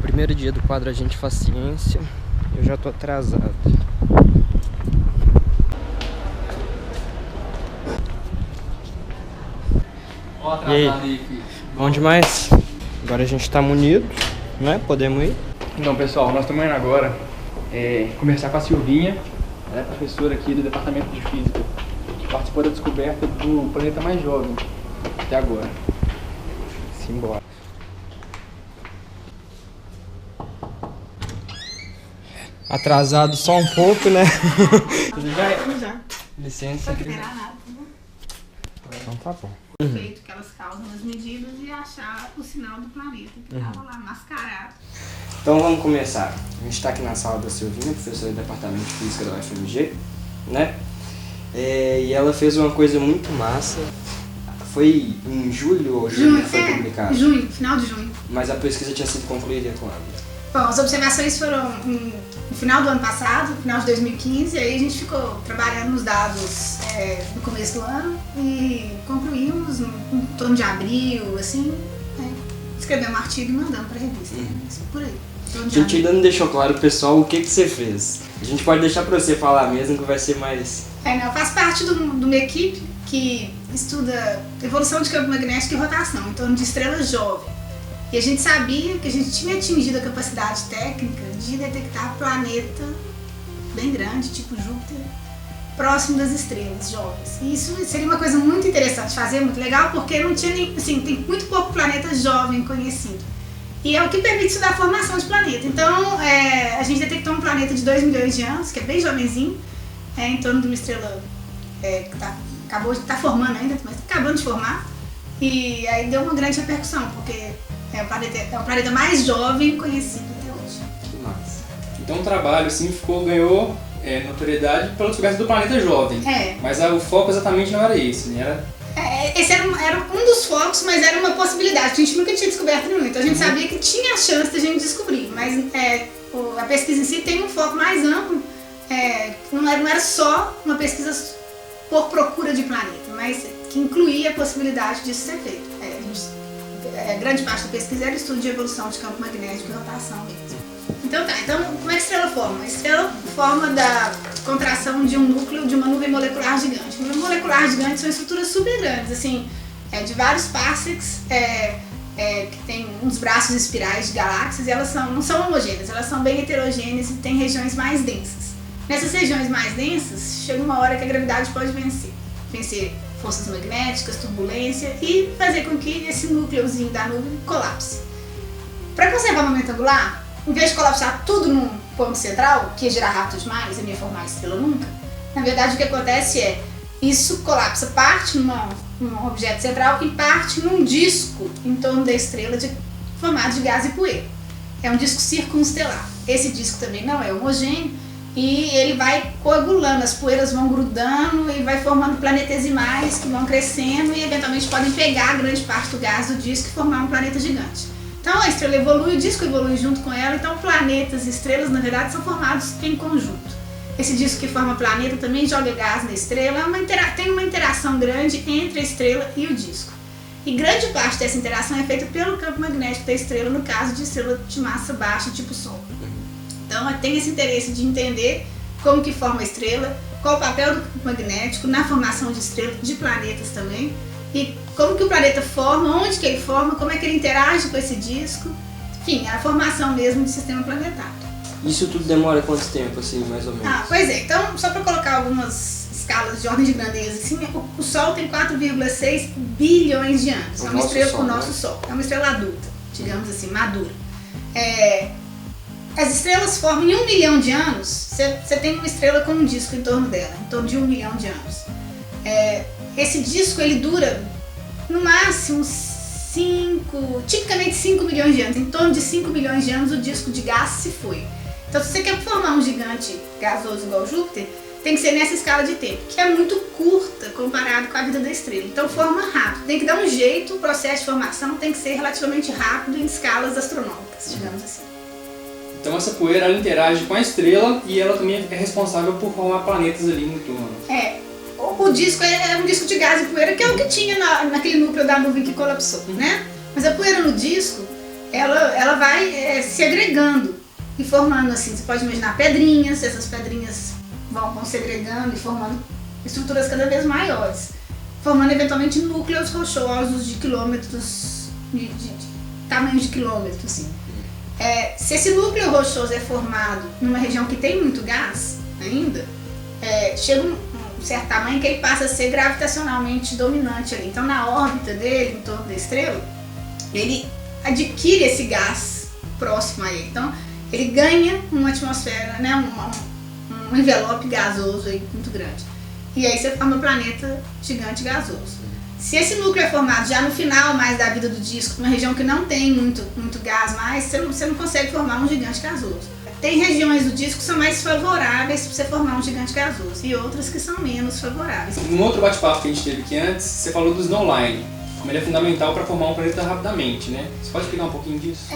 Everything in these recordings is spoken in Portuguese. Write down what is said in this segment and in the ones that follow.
Primeiro dia do quadro Agente Faz Ciência, eu já tô atrasado. Ó, atrasado aí, filho. Bom demais? Agora a gente tá munido, né? Podemos ir? Então, pessoal, nós estamos indo agora conversar com a Silvinha, ela é professora aqui do Departamento de Física, que participou da descoberta do planeta mais jovem até agora. Simbora. Atrasado só um pouco, né? Tudo já? Já. Licença. Não vai esperar nada, né? Então tá bom. Feito que elas causam as medidas e achar o sinal do planeta que estava lá mascarado. Então vamos começar. A gente tá aqui na sala da Silvinha, professora do Departamento de Física da UFMG, né? E ela fez uma coisa muito massa. Foi em julho ou junho que foi publicado? Junho, final de junho. Mas a pesquisa tinha sido concluída quando? Bom, as observações foram no final do ano passado, no final de 2015, e aí a gente ficou trabalhando nos dados no começo do ano e concluímos em torno de abril, assim, escrevemos um artigo e mandamos para a revista, por aí. A gente ainda não deixou claro pro pessoal o que você fez. A gente pode deixar para você falar mesmo, que vai ser mais... Eu faço parte de uma equipe que estuda evolução de campo magnético e rotação em torno de estrelas jovens. E a gente sabia que a gente tinha atingido a capacidade técnica de detectar planeta bem grande, tipo Júpiter, próximo das estrelas jovens. E isso seria uma coisa muito interessante fazer, muito legal, porque não tinha nem, assim, tem muito pouco planeta jovem conhecido. E é o que permite estudar a formação de planeta. Então, a gente detectou um planeta de 2 milhões de anos, que é bem jovenzinho, em torno de uma estrela que acabou de estar formando ainda, mas está acabando de formar. E aí deu uma grande repercussão, porque é o planeta mais jovem conhecido até hoje. Que massa. Então o trabalho assim ganhou notoriedade pela descoberta do planeta jovem. Mas o foco exatamente não era esse, né? Esse era um dos focos, mas era uma possibilidade. A gente nunca tinha descoberto nenhum, então a gente sabia que tinha a chance de a gente descobrir. Mas a pesquisa em si tem um foco mais amplo, não era só uma pesquisa por procura de planeta, mas que incluía a possibilidade disso ser feito. Grande parte da pesquisa era estudo de evolução de campo magnético e rotação mesmo. Então como é que a estrela forma? A estrela forma da contração de um núcleo de uma nuvem molecular gigante. Nuvem molecular gigante são estruturas super grandes, assim, de vários parsecs, que tem uns braços espirais de galáxias, e elas não são homogêneas, elas são bem heterogêneas e têm regiões mais densas. Nessas regiões mais densas, chega uma hora que a gravidade pode vencer forças magnéticas, turbulência e fazer com que esse núcleozinho da nuvem colapse. Para conservar o momento angular, em vez de colapsar tudo num ponto central, que ia girar rápido demais e não ia formar estrela nunca, na verdade o que acontece isso colapsa parte num objeto central e parte num disco em torno da estrela formado de gás e poeira. É um disco circunstelar. Esse disco também não é homogêneo, e ele vai coagulando, as poeiras vão grudando e vai formando planetesimais que vão crescendo e eventualmente podem pegar grande parte do gás do disco e formar um planeta gigante. Então a estrela evolui, o disco evolui junto com ela, então planetas e estrelas na verdade são formados em conjunto. Esse disco que forma planeta também joga gás na estrela, tem uma interação grande entre a estrela e o disco. E grande parte dessa interação é feita pelo campo magnético da estrela, no caso de estrela de massa baixa, tipo Sol. Então tem esse interesse de entender como que forma a estrela, qual o papel do campo magnético na formação de estrelas, de planetas também, e como que o planeta forma, onde que ele forma, como é que ele interage com esse disco, enfim, a formação mesmo do sistema planetário. Isso tudo demora quanto tempo, assim, mais ou menos? Pois é, então só para colocar algumas escalas de ordem de grandeza, assim, o Sol tem 4,6 bilhões de anos, é uma estrela, o nosso Sol, é uma estrela adulta, digamos assim, madura. As estrelas formam em 1 milhão de anos, você tem uma estrela com um disco em torno dela, em torno de 1 milhão de anos. Esse disco ele dura no máximo tipicamente 5 milhões de anos. Em torno de 5 milhões de anos o disco de gás se foi. Então, se você quer formar um gigante gasoso igual Júpiter, tem que ser nessa escala de tempo, que é muito curta comparado com a vida da estrela. Então, forma rápido. Tem que dar um jeito, o processo de formação tem que ser relativamente rápido em escalas astronômicas, digamos assim. Então essa poeira ela interage com a estrela e ela também é responsável por formar planetas ali no entorno. O disco é um disco de gás e poeira, que é o que tinha naquele núcleo da nuvem que colapsou, né? Mas a poeira no disco, ela vai se agregando e formando assim, você pode imaginar pedrinhas, essas pedrinhas vão se agregando e formando estruturas cada vez maiores, formando eventualmente núcleos rochosos de quilômetros, de tamanho de quilômetros, assim. Se esse núcleo rochoso é formado numa região que tem muito gás ainda, chega um certo tamanho que ele passa a ser gravitacionalmente dominante ali. Então, na órbita dele, em torno da estrela, ele adquire esse gás próximo a ele. Então, ele ganha uma atmosfera, né, um envelope gasoso aí muito grande. E aí você forma um planeta gigante gasoso. Se esse núcleo é formado já no final mais da vida do disco, numa região que não tem muito gás mais, você não consegue formar um gigante gasoso. Tem regiões do disco que são mais favoráveis para você formar um gigante gasoso e outras que são menos favoráveis. Num outro bate-papo que a gente teve aqui antes, você falou do snowline, como ele é fundamental para formar um planeta rapidamente, né? Você pode explicar um pouquinho disso?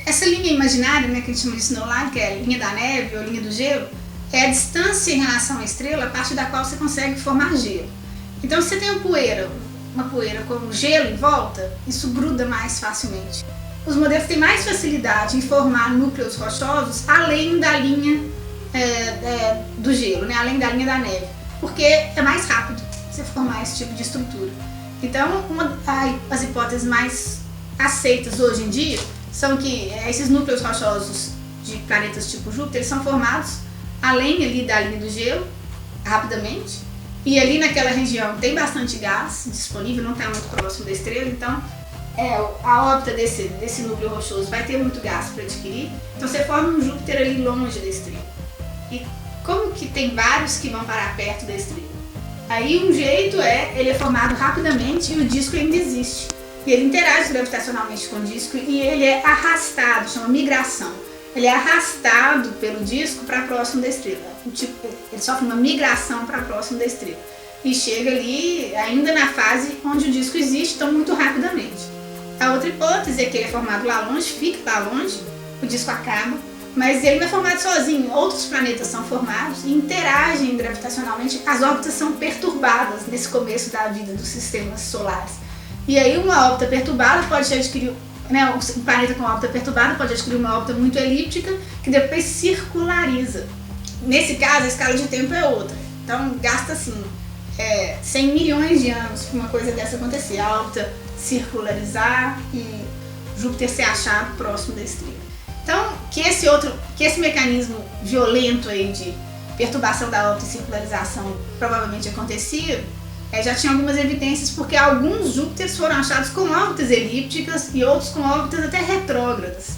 Essa linha imaginária, né, que a gente chama de snowline, que é a linha da neve ou linha do gelo, é a distância em relação à estrela a partir da qual você consegue formar gelo. Então, se você tem uma poeira com gelo em volta, isso gruda mais facilmente. Os modelos têm mais facilidade em formar núcleos rochosos além da linha do gelo, né? Além da linha da neve, porque é mais rápido você formar esse tipo de estrutura. Então, as hipóteses mais aceitas hoje em dia são que esses núcleos rochosos de planetas tipo Júpiter eles são formados além ali da linha do gelo, rapidamente, e ali naquela região tem bastante gás disponível, não está muito próximo da estrela, então a órbita desse núcleo rochoso vai ter muito gás para adquirir, então você forma um Júpiter ali longe da estrela. E como que tem vários que vão parar perto da estrela? Aí um jeito ele é formado rapidamente e o disco ainda existe. E ele interage gravitacionalmente com o disco e ele é arrastado, chama migração. Ele é arrastado pelo disco para próximo da estrela. Ele sofre uma migração para próximo da estrela. E chega ali ainda na fase onde o disco existe, então muito rapidamente. A outra hipótese é que ele é formado lá longe, fica lá longe, o disco acaba, mas ele não é formado sozinho. Outros planetas são formados e interagem gravitacionalmente. As órbitas são perturbadas nesse começo da vida dos sistemas solares. E aí uma órbita perturbada pode adquirir, né, um planeta com órbita perturbada pode adquirir uma órbita muito elíptica que depois circulariza. Nesse caso, a escala de tempo é outra. Então gasta assim 100 milhões de anos para uma coisa dessa acontecer. A órbita circularizar e Júpiter ser achado próximo da estrela. Então, que esse mecanismo violento aí de perturbação da órbita e circularização provavelmente acontecia, já tinha algumas evidências, porque alguns Júpiteres foram achados com órbitas elípticas e outros com órbitas até retrógradas.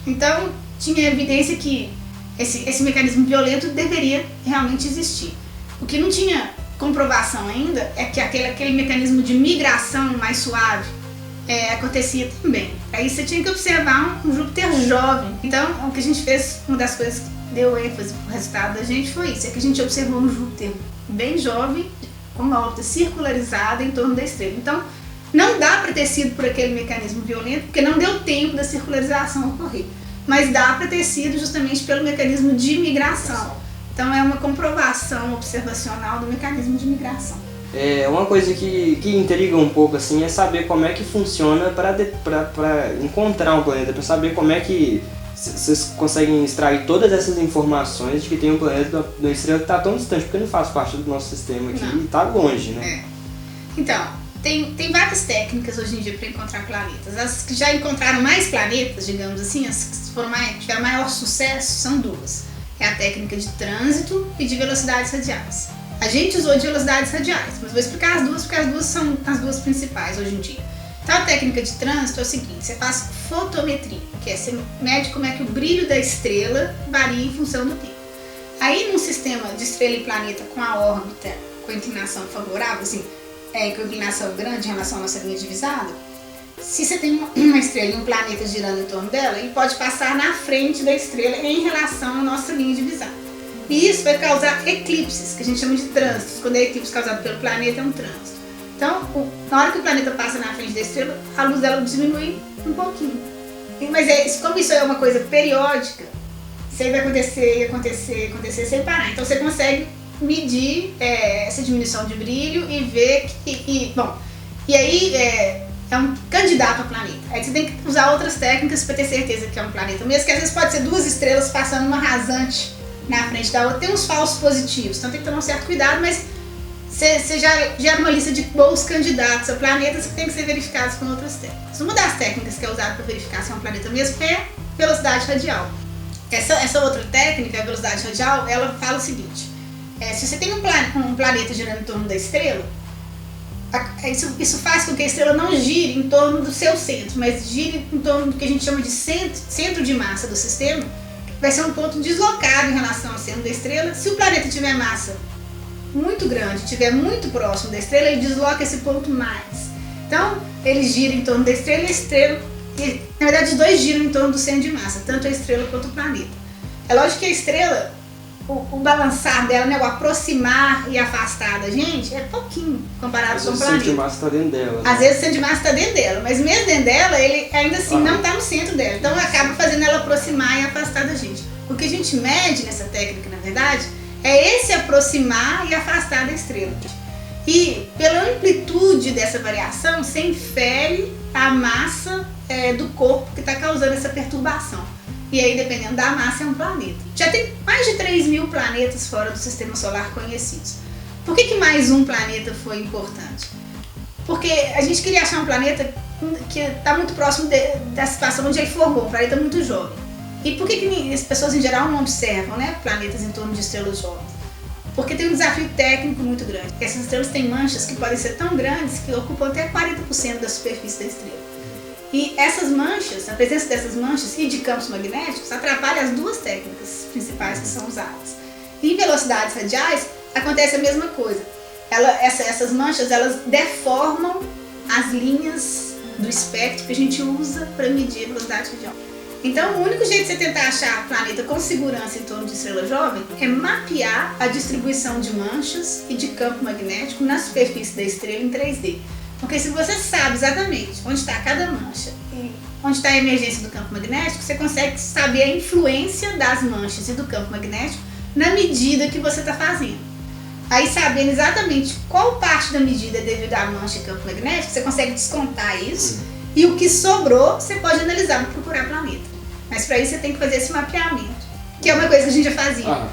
Então, tinha evidência que esse mecanismo violento deveria realmente existir. O que não tinha comprovação ainda é que aquele mecanismo de migração mais suave acontecia também. Aí você tinha que observar um Júpiter jovem. Então, o que a gente fez, uma das coisas que deu ênfase pro resultado da gente foi isso, é que a gente observou um Júpiter bem jovem, com uma órbita circularizada em torno da estrela. Então, não dá para ter sido por aquele mecanismo violento, porque não deu tempo da circularização ocorrer. Mas dá para ter sido justamente pelo mecanismo de migração. Então, é uma comprovação observacional do mecanismo de migração. Uma coisa que intriga um pouco assim é saber como é que funciona para encontrar um planeta, para saber como é que vocês conseguem extrair todas essas informações de que tem um planeta de uma estrela que está tão distante, porque não faz parte do nosso sistema aqui e está longe, né? Então, tem várias técnicas hoje em dia para encontrar planetas. As que já encontraram mais planetas, digamos assim, as que tiveram maior sucesso, são duas. É a técnica de trânsito e de velocidades radiais. A gente usou de velocidades radiais, mas vou explicar as duas, porque as duas são as duas principais hoje em dia. Então a técnica de trânsito é o seguinte, você faz fotometria, que é você mede como é que o brilho da estrela varia em função do tempo. Aí num sistema de estrela e planeta com a órbita, com a inclinação favorável, assim, com a inclinação grande em relação à nossa linha divisada, se você tem uma estrela e um planeta girando em torno dela, ele pode passar na frente da estrela em relação à nossa linha de visão. E isso vai causar eclipses, que a gente chama de trânsitos. Quando é eclipse causado pelo planeta, é um trânsito. Então, na hora que o planeta passa na frente da estrela, a luz dela diminui um pouquinho. Mas como isso é uma coisa periódica, isso aí vai acontecer sem parar. Então você consegue medir essa diminuição de brilho e ver que... E aí é um candidato ao planeta. Aí você tem que usar outras técnicas para ter certeza que é um planeta. Mesmo que às vezes pode ser duas estrelas passando uma rasante na frente da outra. Tem uns falsos positivos, então tem que tomar um certo cuidado, mas você já gera uma lista de bons candidatos a planetas que tem que ser verificados com outras técnicas. Uma das técnicas que é usada para verificar se é um planeta mesmo é velocidade radial. Essa outra técnica, a velocidade radial, ela fala o seguinte: se você tem um planeta girando em torno da estrela, isso faz com que a estrela não gire em torno do seu centro, mas gire em torno do que a gente chama de centro de massa do sistema. Vai ser um ponto deslocado em relação ao centro da estrela. Se o planeta tiver massa muito grande, estiver muito próximo da estrela, ele desloca esse ponto mais. Então, ele gira em torno da estrela e a estrela... E, na verdade, os dois giram em torno do centro de massa, tanto a estrela quanto o planeta. É lógico que a estrela, o balançar dela, né, o aproximar e afastar da gente, é pouquinho comparado com o planeta. O centro de massa está dentro dela. Às vezes o centro de massa está dentro dela, mas mesmo dentro dela, ele ainda assim não está no centro dela. Então acaba fazendo ela aproximar e afastar da gente. O que a gente mede nessa técnica, na verdade, é esse aproximar e afastar da estrela. E pela amplitude dessa variação, você infere a massa do corpo que está causando essa perturbação. E aí, dependendo da massa, é um planeta. Já tem mais de 3.000 planetas fora do Sistema Solar conhecidos. Por que mais um planeta foi importante? Porque a gente queria achar um planeta que está muito próximo da situação onde ele formou, um planeta muito jovem. E por que as pessoas em geral não observam, né, planetas em torno de estrelas jovens? Porque tem um desafio técnico muito grande. Essas estrelas têm manchas que podem ser tão grandes que ocupam até 40% da superfície da estrela. E essas manchas, a presença dessas manchas e de campos magnéticos atrapalha as duas técnicas principais que são usadas. E em velocidades radiais acontece a mesma coisa. Essas manchas, elas deformam as linhas do espectro que a gente usa para medir a velocidade radial. Então, o único jeito de você tentar achar planeta com segurança em torno de estrela jovem é mapear a distribuição de manchas e de campo magnético na superfície da estrela em 3D. Porque se você sabe exatamente onde está cada mancha e onde está a emergência do campo magnético, você consegue saber a influência das manchas e do campo magnético na medida que você está fazendo. Aí, sabendo exatamente qual parte da medida é devido à mancha e campo magnético, você consegue descontar isso. E o que sobrou, você pode analisar para procurar planeta. Mas para isso você tem que fazer esse mapeamento, que é uma coisa que a gente já fazia.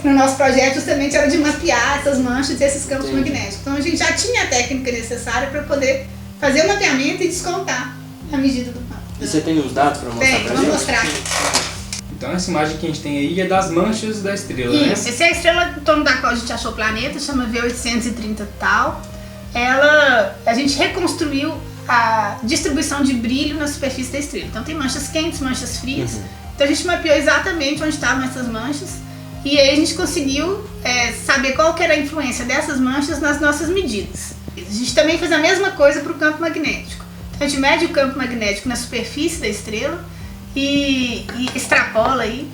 No nosso projeto justamente era de mapear essas manchas e esses campos magnéticos. Então a gente já tinha a técnica necessária para poder fazer o mapeamento e descontar a medida do campo. E você tem uns dados para mostrar para gente? Vamos mostrar. Então essa imagem que a gente tem aí é das manchas da estrela, né? Isso, essa é a estrela em torno da qual a gente achou o planeta, chama V830 tal. A gente reconstruiu a distribuição de brilho na superfície da estrela. Então tem manchas quentes, manchas frias. Então a gente mapeou exatamente onde estavam essas manchas e aí a gente conseguiu saber qual que era a influência dessas manchas nas nossas medidas. A gente também fez a mesma coisa para o campo magnético. Então a gente mede o campo magnético na superfície da estrela e extrapola aí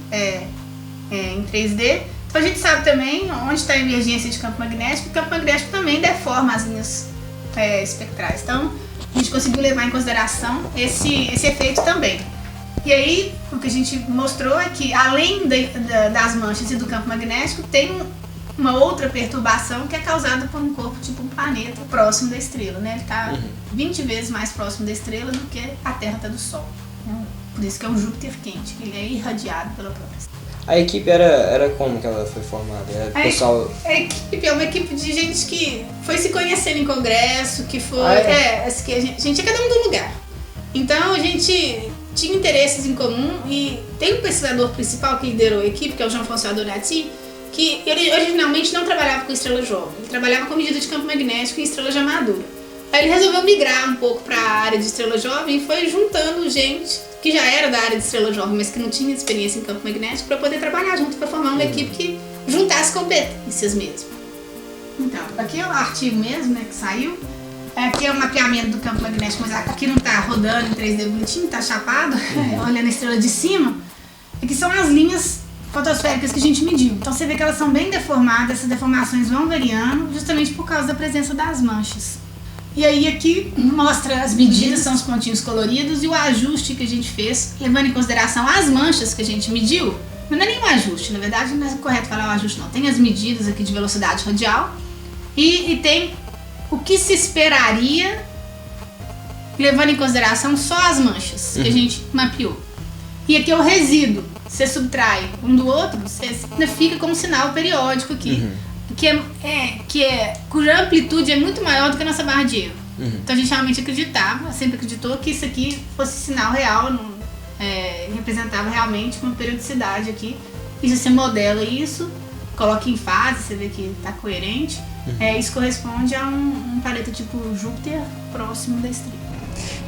em 3D. Então a gente sabe também onde está a emergência de campo magnético. O campo magnético também deforma as linhas espectrais. Então a gente conseguiu levar em consideração esse efeito também. E aí, o que a gente mostrou é que, além das manchas e do campo magnético, tem uma outra perturbação que é causada por um corpo tipo um planeta próximo da estrela, né? Ele está 20 vezes mais próximo da estrela do que a Terra está do Sol. Por isso que é um Júpiter quente, ele é irradiado pela própria estrela. A equipe era como que ela foi formada? A equipe é uma equipe de gente que foi se conhecendo em congresso, que foi... a gente é cada um do lugar. Então a gente tinha interesses em comum e tem um pesquisador principal que liderou a equipe, que é o Jean-François Donati, que ele originalmente não trabalhava com estrela jovem, ele trabalhava com medida de campo magnético em estrela de amadura. Aí ele resolveu migrar um pouco para a área de estrela jovem e foi juntando gente que já era da área de estrela jovem, mas que não tinha experiência em campo magnético, para poder trabalhar junto, para formar uma equipe que juntasse competências mesmo. Então, aqui é o artigo mesmo, né, que saiu. Aqui é o mapeamento do campo magnético, mas aqui não tá rodando em 3D bonitinho, tá chapado, olhando a estrela de cima. Aqui são as linhas fotosféricas que a gente mediu. Então você vê que elas são bem deformadas, essas deformações vão variando justamente por causa da presença das manchas. E aí aqui mostra as medidas, são os pontinhos coloridos e o ajuste que a gente fez, levando em consideração as manchas que a gente mediu. Mas não é nenhum ajuste, na verdade não é correto falar o ajuste não. Tem as medidas aqui de velocidade radial e tem o que se esperaria levando em consideração só as manchas que a gente mapeou. E aqui é o resíduo. Você subtrai um do outro, você ainda fica com um sinal periódico aqui, cuja amplitude é muito maior do que a nossa barra de erro. Então a gente realmente sempre acreditou que isso aqui fosse sinal real, representava realmente uma periodicidade aqui. E se você modela isso, coloca em fase, você vê que está coerente, isso corresponde a um planeta tipo Júpiter próximo da estrela.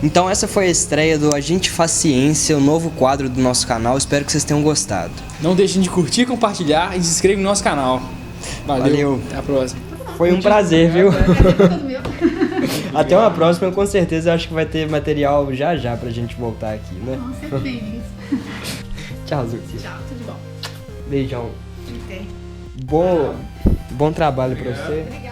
Então essa foi a estreia do A Gente Faz Ciência, o novo quadro do nosso canal. Espero que vocês tenham gostado. Não deixem de curtir, compartilhar e se inscrever no nosso canal. Valeu. Até a próxima. Foi um prazer, viu? Todo meu. Até uma próxima, com certeza eu acho que vai ter material já pra gente voltar aqui, né? Não, sempre bem. Tchau, Zuki. Tchau, tudo bom. Beijão. Até. Bom trabalho pra você. Obrigada.